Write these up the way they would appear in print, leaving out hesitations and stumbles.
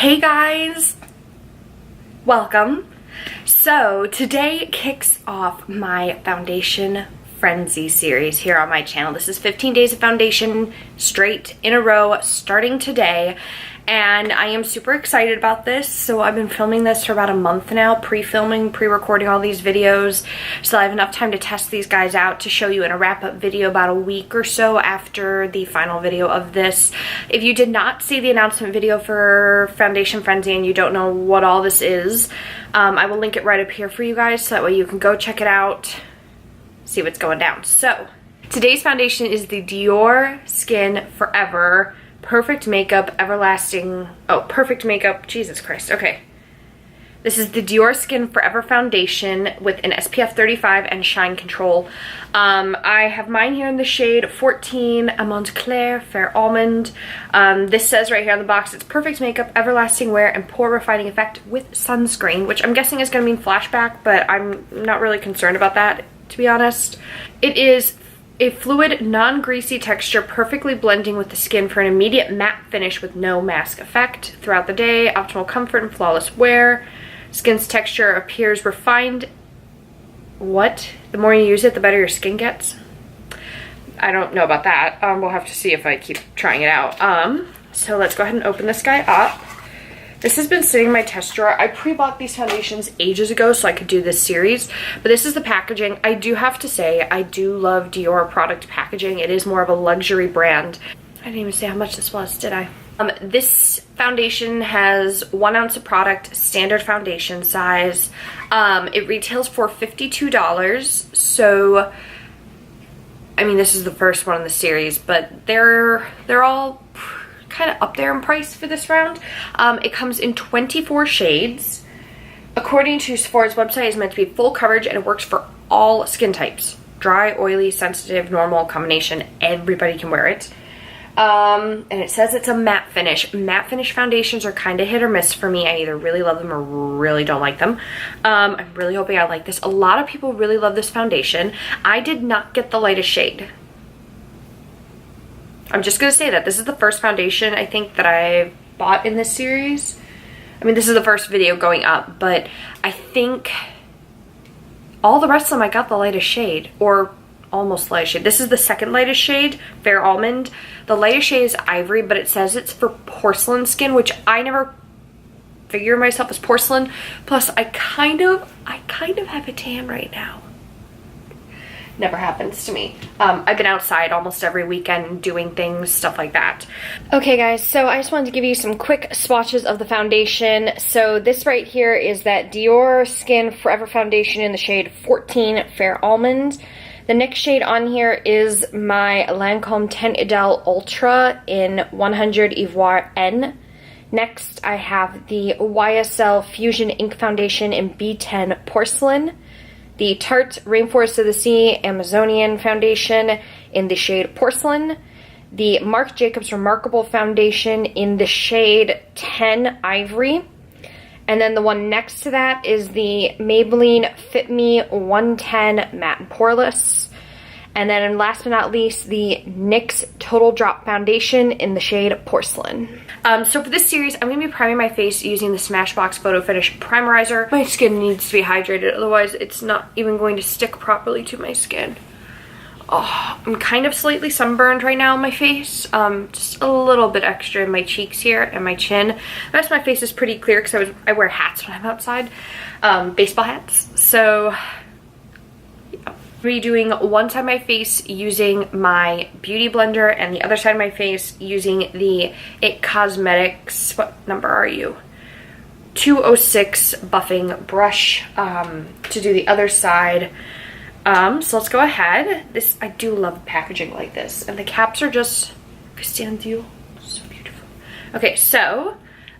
Hey guys, welcome. So today kicks off my foundation frenzy series here on my channel. This is 15 days of foundation straight in a row starting today, and I am super excited about this. So I've been filming this for about a month now, pre-filming, pre-recording all these videos, so I have enough time to test these guys out to show you in a wrap-up video about a week or so after the final video of this. If you did not see the announcement video for Foundation Frenzy and you don't know what all this is, I will link it right up here for you guys, so that way you can go check it out, see what's going down. So today's foundation is the Diorskin Forever Perfect Makeup Everlasting, Perfect Makeup, Jesus Christ, okay. This is the Diorskin Forever Foundation with an SPF 35 and shine control. I have mine here in the shade 14, Amande Claire, Fair Almond. This says right here on the box, it's perfect makeup, everlasting wear, and pore refining effect with sunscreen, which I'm guessing is going to mean flashback, but I'm not really concerned about that, to be honest. It is a fluid, non-greasy texture, perfectly blending with the skin for an immediate matte finish with no mask effect throughout the day, optimal comfort and flawless wear. Skin's texture appears refined. What? The more you use it, the better your skin gets? I don't know about that. We'll have to see if I keep trying it out. So let's go ahead and open this guy up. This has been sitting in my test drawer. I pre-bought these foundations ages ago so I could do this series, but this is the packaging. I do have to say, I do love Dior product packaging. It is more of a luxury brand. I didn't even say how much this was, did I? This foundation has 1 ounce of product, standard foundation size. It retails for $52. So, I mean, this is the first one in the series, but they're all kind of up there in price for this round. It comes in 24 shades. According to Sephora's website, it's meant to be full coverage, and it works for all skin types. Dry, oily, sensitive, normal, combination. Everybody can wear it. And it says it's a matte finish. Matte finish foundations are kind of hit or miss for me. I either really love them or really don't like them. I'm really hoping I like this. A lot of people really love this foundation. I did not get the lightest shade. I'm just going to say that. This is the first foundation I think that I bought in this series. I mean, this is the first video going up, but I think all the rest of them I got the lightest shade, or almost lightest shade. This is the second lightest shade, Fair Almond. The lightest shade is Ivory, but it says it's for porcelain skin, which I never figure myself as porcelain. Plus, I kind of have a tan right now. Never happens to me. I've been outside almost every weekend doing things, stuff like that. Okay guys, so I just wanted to give you some quick swatches of the foundation. So this right here is that Diorskin Forever Foundation in the shade 14, Fair Almond. The next shade on here is my Lancome 10 Idéal Ultra in 100 Ivoire N. Next, I have the YSL Fusion Ink Foundation in B10 Porcelain. The Tarte Rainforest of the Sea Amazonian Foundation in the shade Porcelain. The Marc Jacobs Remarkable Foundation in the shade 10 Ivory. And then the one next to that is the Maybelline Fit Me 110 Matte and Poreless. And then last but not least, the NYX Total Drop Foundation in the shade Porcelain. So for this series, I'm going to be priming my face using the Smashbox Photo Finish Primerizer. My skin needs to be hydrated, otherwise it's not even going to stick properly to my skin. Oh, I'm kind of slightly sunburned right now on my face. Just a little bit extra in my cheeks here and my chin. The rest of my face is pretty clear because I wear hats when I'm outside. Baseball hats. So yeah. Redoing one side of my face using my beauty blender and the other side of my face using the IT Cosmetics, what number are you? 206 buffing brush to do the other side. So let's go ahead. I do love packaging like this, and the caps are just Christian Dior, so beautiful. Okay, so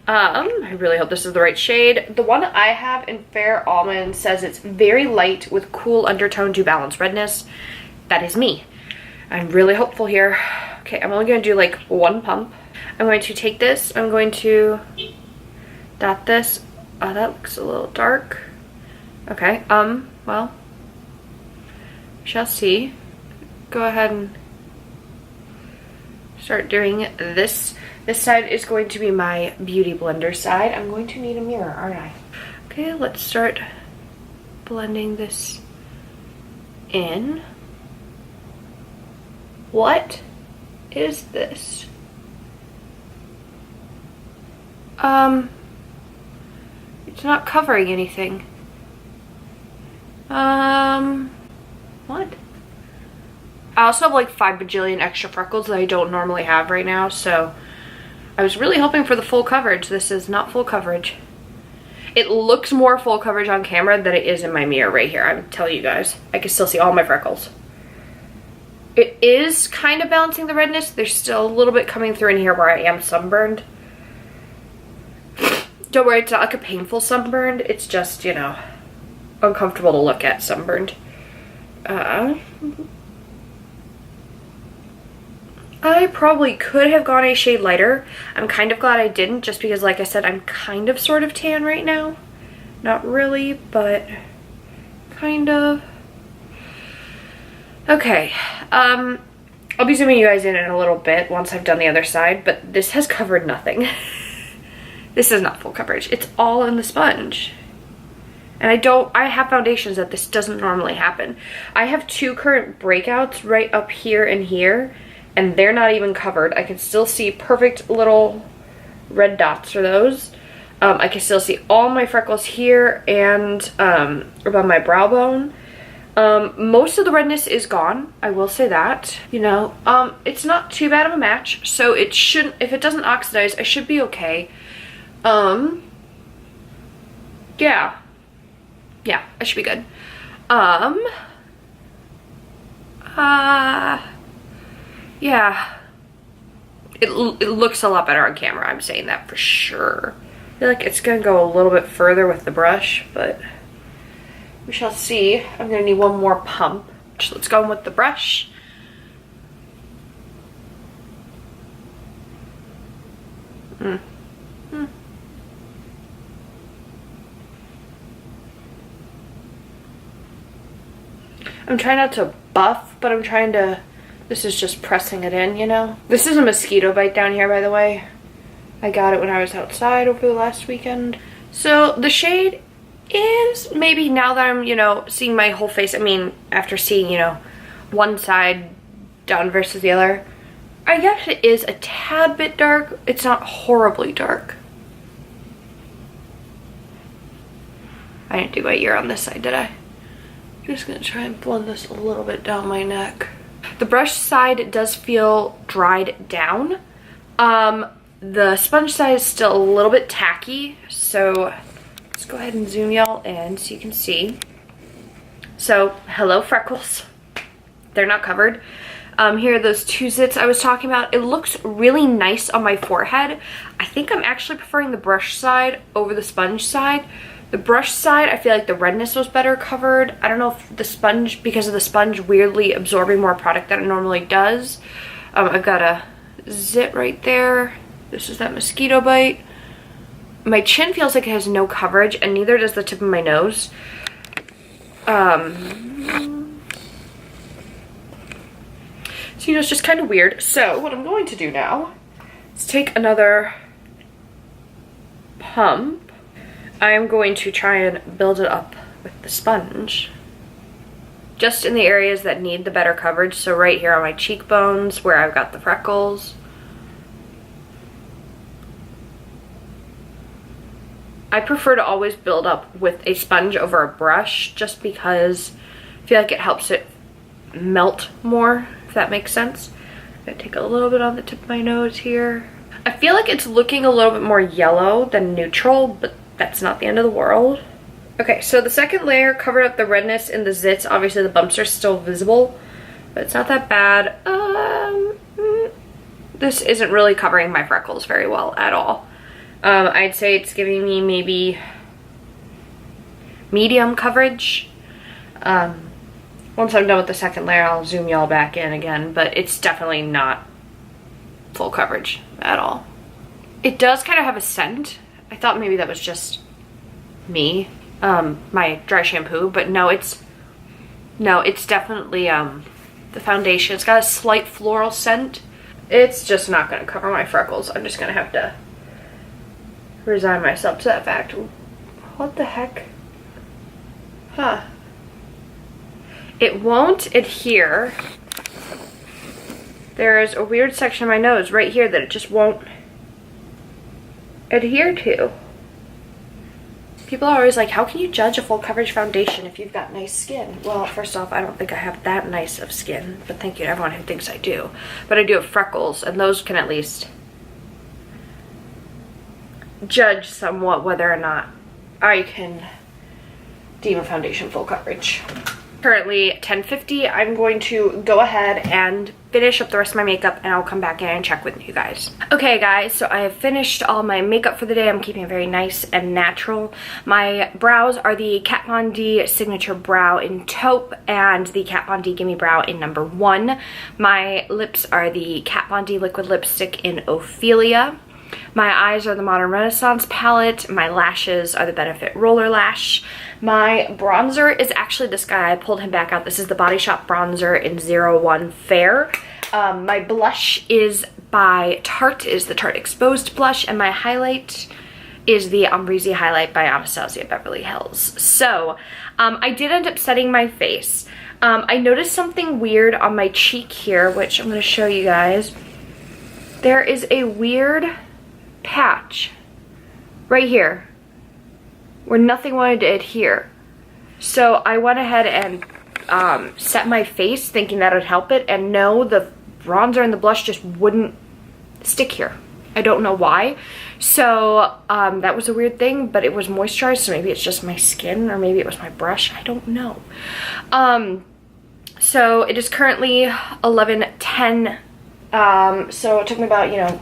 I really hope this is the right shade. The one I have in Fair Almond says it's very light with cool undertone to balance redness. That is me. I'm really hopeful here. Okay, I'm only going to do like one pump. I'm going to take this. I'm going to dot this. Oh, that looks a little dark. Okay, well, shall see. Go ahead and start doing this This side is going to be my beauty blender side. I'm going to need a mirror, aren't I? Okay, let's start blending this in. What is this? It's not covering anything. What? I also have like 5 bajillion extra freckles that I don't normally have right now, so I was really hoping for the full coverage. This is not full coverage. It looks more full coverage on camera than it is in my mirror right here. I'm telling you guys, I can still see all my freckles. It is kind of balancing the redness. There's still a little bit coming through in here where I am sunburned. Don't worry, it's not like a painful sunburned. It's just, you know, uncomfortable to look at sunburned. I probably could have gone a shade lighter. I'm kind of glad I didn't, just because, like I said, I'm kind of sort of tan right now. Not really, but kind of. Okay, I'll be zooming you guys in a little bit once I've done the other side, but this has covered nothing. This is not full coverage. It's all in the sponge. And I have foundations that this doesn't normally happen. I have 2 current breakouts right up here and here, and they're not even covered. I can still see perfect little red dots for those. I can still see all my freckles here and above my brow bone. Most of the redness is gone, I will say that. You know, it's not too bad of a match, so it shouldn't, if it doesn't oxidize, I should be okay. Yeah, I should be good. Yeah, it looks a lot better on camera, I'm saying that for sure. I feel like it's gonna go a little bit further with the brush, but we shall see. I'm gonna need one more pump. So let's go in with the brush. I'm trying not to buff, but I'm trying to, this is just pressing it in, you know? This is a mosquito bite down here, by the way. I got it when I was outside over the last weekend. So the shade is maybe, now that I'm, you know, seeing my whole face, I mean, after seeing, you know, one side done versus the other, I guess it is a tad bit dark. It's not horribly dark. I didn't do my ear on this side, did I? I'm just gonna try and blend this a little bit down my neck. The brush side does feel dried down. The sponge side is still a little bit tacky, so let's go ahead and zoom y'all in so you can see. So, hello freckles. They're not covered. Here are those 2 zits I was talking about. It looks really nice on my forehead. I think I'm actually preferring the brush side over the sponge side. The brush side, I feel like the redness was better covered. I don't know if the sponge, because of the sponge weirdly absorbing more product than it normally does. I've got a zit right there. This is that mosquito bite. My chin feels like it has no coverage, and neither does the tip of my nose. So, you know, it's just kind of weird. So, what I'm going to do now is take another pump. I'm going to try and build it up with the sponge. Just in the areas that need the better coverage. So right here on my cheekbones where I've got the freckles. I prefer to always build up with a sponge over a brush just because I feel like it helps it melt more, if that makes sense. I'm gonna take a little bit on the tip of my nose here. I feel like it's looking a little bit more yellow than neutral, but that's not the end of the world. Okay, so the second layer covered up the redness in the zits. Obviously the bumps are still visible, but it's not that bad. This isn't really covering my freckles very well at all. I'd say it's giving me maybe medium coverage. Once I'm done with the second layer, I'll zoom y'all back in again, but it's definitely not full coverage at all. It does kind of have a scent. I thought maybe that was just me, my dry shampoo, but no, it's definitely the foundation. It's got a slight floral scent. It's just not going to cover my freckles. I'm just going to have to resign myself to that fact. What the heck? Huh. It won't adhere. There's a weird section of my nose right here that it just won't adhere to. People are always like, how can you judge a full coverage foundation if you've got nice skin? Well, first off, I don't think I have that nice of skin, but thank you to everyone who thinks I do. But I do have freckles, and those can at least judge somewhat whether or not I can deem a foundation full coverage. Currently 10:50. I'm going to go ahead and finish up the rest of my makeup, and I'll come back in and check with you guys. Okay guys, so I have finished all my makeup for the day. I'm keeping it very nice and natural. My brows are the Kat Von D Signature Brow in Taupe and the Kat Von D Gimme Brow in number 1. My lips are the Kat Von D Liquid Lipstick in Ophelia. My eyes are the Modern Renaissance palette. My lashes are the Benefit Roller Lash. My bronzer is actually this guy. I pulled him back out. This is the Body Shop bronzer in 01 Fair. My blush is by Tarte, is the Tarte Exposed blush, and my highlight is the Amrezy Highlight by Anastasia Beverly Hills. So, I did end up setting my face. I noticed something weird on my cheek here, which I'm going to show you guys. There is a weird patch right here where nothing wanted to adhere. So I went ahead and set my face thinking that would help it, and no, the bronzer and the blush just wouldn't stick here. I don't know why. So that was a weird thing, but it was moisturized, so maybe it's just my skin, or maybe it was my brush. I don't know. So it is currently 11:10. So it took me about,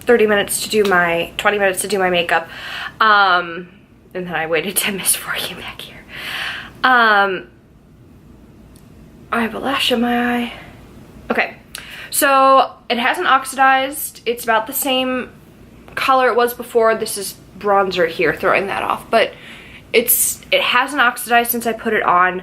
20 minutes to do my makeup. And then I waited 10 minutes before I came back here. I have a lash in my eye. Okay, so it hasn't oxidized. It's about the same color it was before. This is bronzer here, throwing that off, but it hasn't oxidized since I put it on.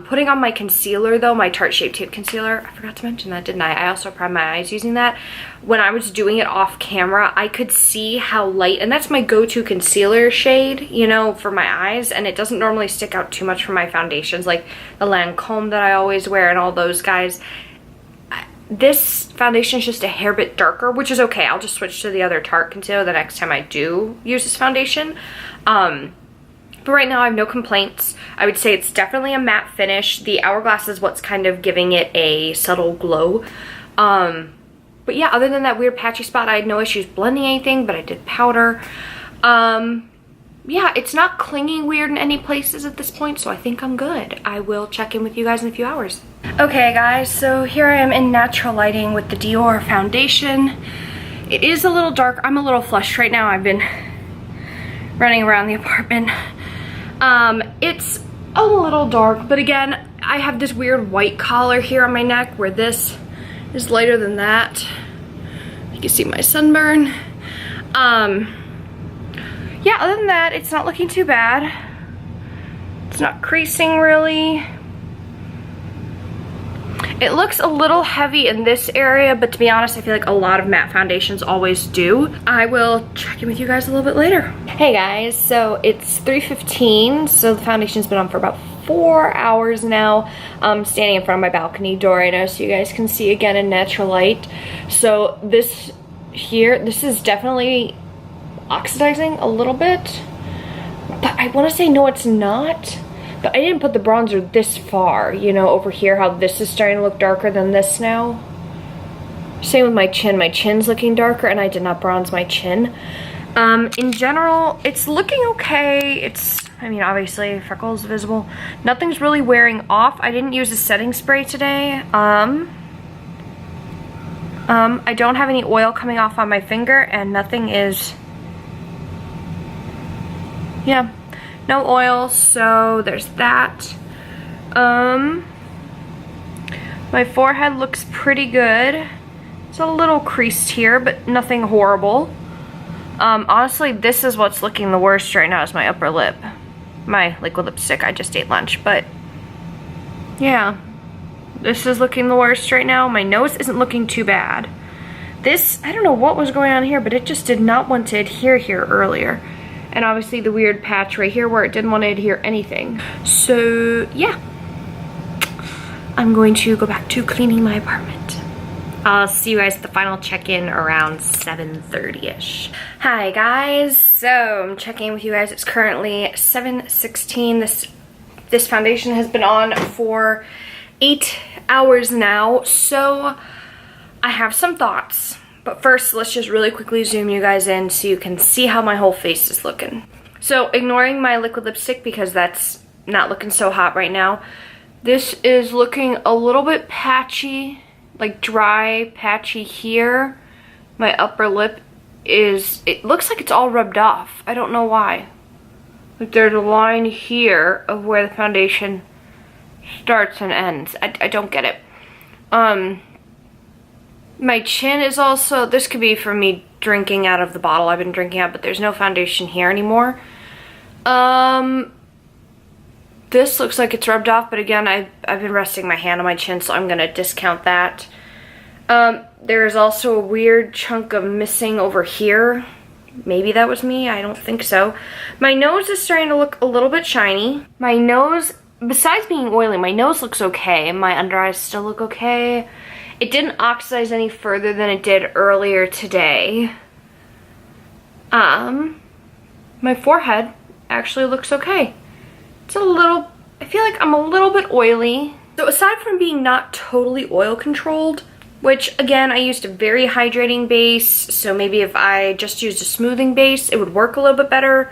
Putting on my concealer though, my Tarte Shape Tape Concealer, I forgot to mention that, didn't I? I also primed my eyes using that. When I was doing it off camera, I could see how light, and that's my go-to concealer shade, for my eyes, and it doesn't normally stick out too much from my foundations, like the Lancome that I always wear and all those guys. This foundation is just a hair bit darker, which is okay. I'll just switch to the other Tarte concealer the next time I do use this foundation. But right now I have no complaints. I would say it's definitely a matte finish. The Hourglass is what's kind of giving it a subtle glow. But yeah, other than that weird patchy spot, I had no issues blending anything, but I did powder. Yeah, it's not clinging weird in any places at this point, so I think I'm good. I will check in with you guys in a few hours. Okay guys, so here I am in natural lighting with the Dior foundation. It is a little dark. I'm a little flushed right now. I've been running around the apartment. It's a little dark, but again, I have this weird white collar here on my neck where this is lighter than that. You can see my sunburn. Yeah, other than that, it's not looking too bad. It's not creasing really. It looks a little heavy in this area, but to be honest, I feel like a lot of matte foundations always do. I will check in with you guys a little bit later. Hey guys, so it's 3:15, so the foundation's been on for about 4 hours now. I'm standing in front of my balcony door right now so you guys can see again in natural light. So this here, this is definitely oxidizing a little bit, but I want to say no, it's not. But I didn't put the bronzer this far, over here, how this is starting to look darker than this now. Same with my chin. My chin's looking darker, and I did not bronze my chin. In general, it's looking okay. Obviously, freckles visible. Nothing's really wearing off. I didn't use a setting spray today. I don't have any oil coming off on my finger, and nothing is... Yeah. No oil, so there's that. My forehead looks pretty good. It's a little creased here, but nothing horrible. Honestly, this is what's looking the worst right now, is my upper lip. My liquid lipstick, I just ate lunch, but yeah. This is looking the worst right now. My nose isn't looking too bad. This, I don't know what was going on here, but it just did not want to adhere here earlier. And obviously the weird patch right here where it didn't want to adhere anything. So yeah, I'm going to go back to cleaning my apartment. I'll see you guys at the final check-in around 7:30ish. Hi guys, so I'm checking with you guys. It's currently 7:16. This foundation has been on for 8 hours now, so I have some thoughts. But first, let's just really quickly zoom you guys in so you can see how my whole face is looking. So ignoring my liquid lipstick because that's not looking so hot right now, this is looking a little bit patchy, like dry, patchy here. My upper lip it looks like it's all rubbed off. I don't know why. Like there's a line here of where the foundation starts and ends. I don't get it. My chin is also, this could be from me drinking out of the bottle I've been drinking out, but there's no foundation here anymore. This looks like it's rubbed off, but again, I've been resting my hand on my chin, so I'm gonna discount that. There is also a weird chunk of missing over here. Maybe that was me, I don't think so. My nose is starting to look a little bit shiny. My nose, besides being oily, my nose looks okay. My under eyes still look okay. It didn't oxidize any further than it did earlier today. My forehead actually looks okay. It's a little, I feel like I'm a little bit oily. So aside from being not totally oil controlled, which again, I used a very hydrating base, so maybe if I just used a smoothing base, it would work a little bit better.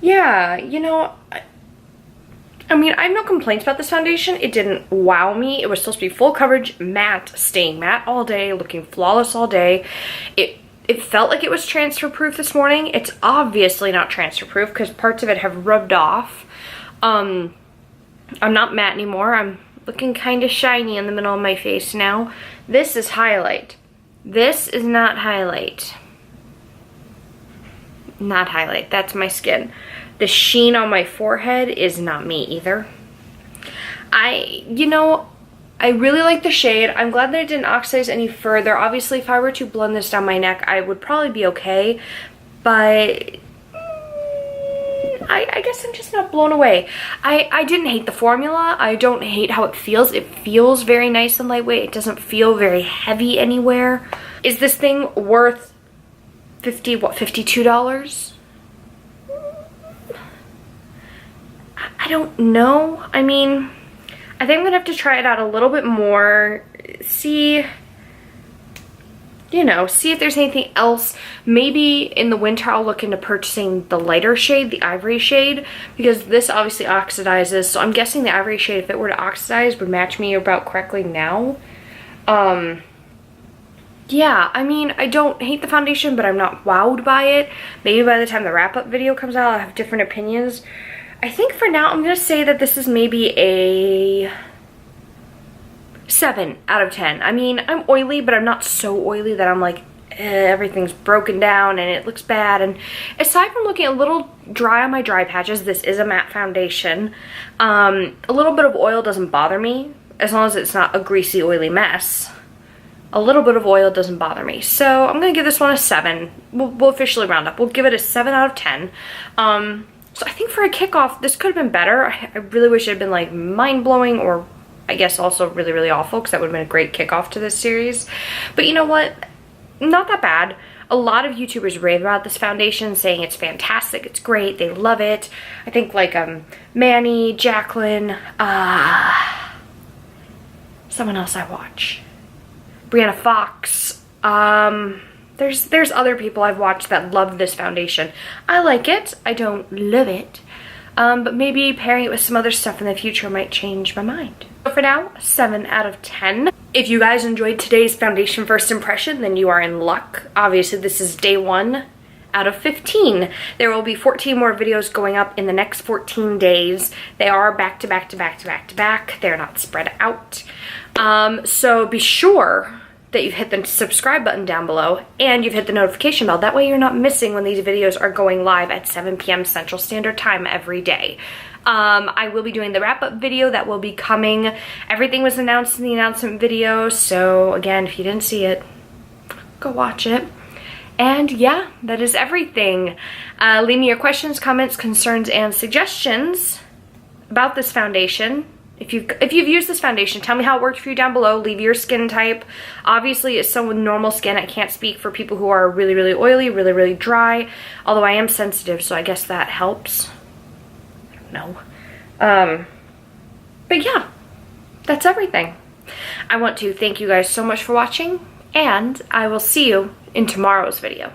Yeah, you know, I mean, I have no complaints about this foundation. It didn't wow me. It was supposed to be full coverage, matte, staying matte all day, looking flawless all day. It felt like it was transfer proof this morning. It's obviously not transfer proof because parts of it have rubbed off. I'm not matte anymore. I'm looking kind of shiny in the middle of my face now. This is highlight. This is not highlight. Not highlight. That's my skin. The sheen on my forehead is not me either. You know, I really like the shade. I'm glad that it didn't oxidize any further. Obviously, if I were to blend this down my neck, I would probably be okay. But I guess I'm just not blown away. I didn't hate the formula. I don't hate how it feels. It feels very nice and lightweight. It doesn't feel very heavy anywhere. Is this thing worth $52? I don't know. I mean, I think I'm gonna have to try it out a little bit more, see, you know, see if there's anything else. Maybe in the winter I'll look into purchasing the lighter shade, the ivory shade, because this obviously oxidizes, so I'm guessing the ivory shade, if it were to oxidize, would match me about correctly now. Yeah, I mean, I don't hate the foundation, but I'm not wowed by it. Maybe by the time the wrap-up video comes out, I'll have different opinions. I think for now, I'm gonna say that this is maybe a 7 out of 10. I mean, I'm oily, but I'm not so oily that I'm like, everything's broken down and it looks bad. And aside from looking a little dry on my dry patches, this is a matte foundation. A little bit of oil doesn't bother me, as long as it's not a greasy, oily mess. A little bit of oil doesn't bother me. So I'm gonna give this one a 7. We'll officially round up. We'll give it a 7 out of 10. So I think for a kickoff, this could have been better. I really wish it had been like mind-blowing, or I guess also really, really awful, because that would have been a great kickoff to this series. But you know what? Not that bad. A lot of YouTubers rave about this foundation, saying it's fantastic, it's great, they love it. I think like Manny, Jacqueline, someone else I watch, Brianna Fox, there's other people I've watched that love this foundation. I like it. I don't love it. But maybe pairing it with some other stuff in the future might change my mind. So for now, 7 out of 10. If you guys enjoyed today's foundation first impression, then you are in luck. Obviously, this is day 1 out of 15. There will be 14 more videos going up in the next 14 days. They are back to back to back to back to back. They're not spread out. So be sure that you've hit the subscribe button down below and you've hit the notification bell. That way you're not missing when these videos are going live at 7 p.m. Central Standard Time every day. I will be doing the wrap-up video that will be coming. Everything was announced in the announcement video, so again, if you didn't see it, go watch it. And yeah, that is everything. Leave me your questions, comments, concerns, and suggestions about this foundation. If you've used this foundation, tell me how it worked for you down below. Leave your skin type. Obviously, as someone with normal skin, I can't speak for people who are really, really oily, really, really dry. Although I am sensitive, so I guess that helps. I don't know. But yeah, that's everything. I want to thank you guys so much for watching, and I will see you in tomorrow's video.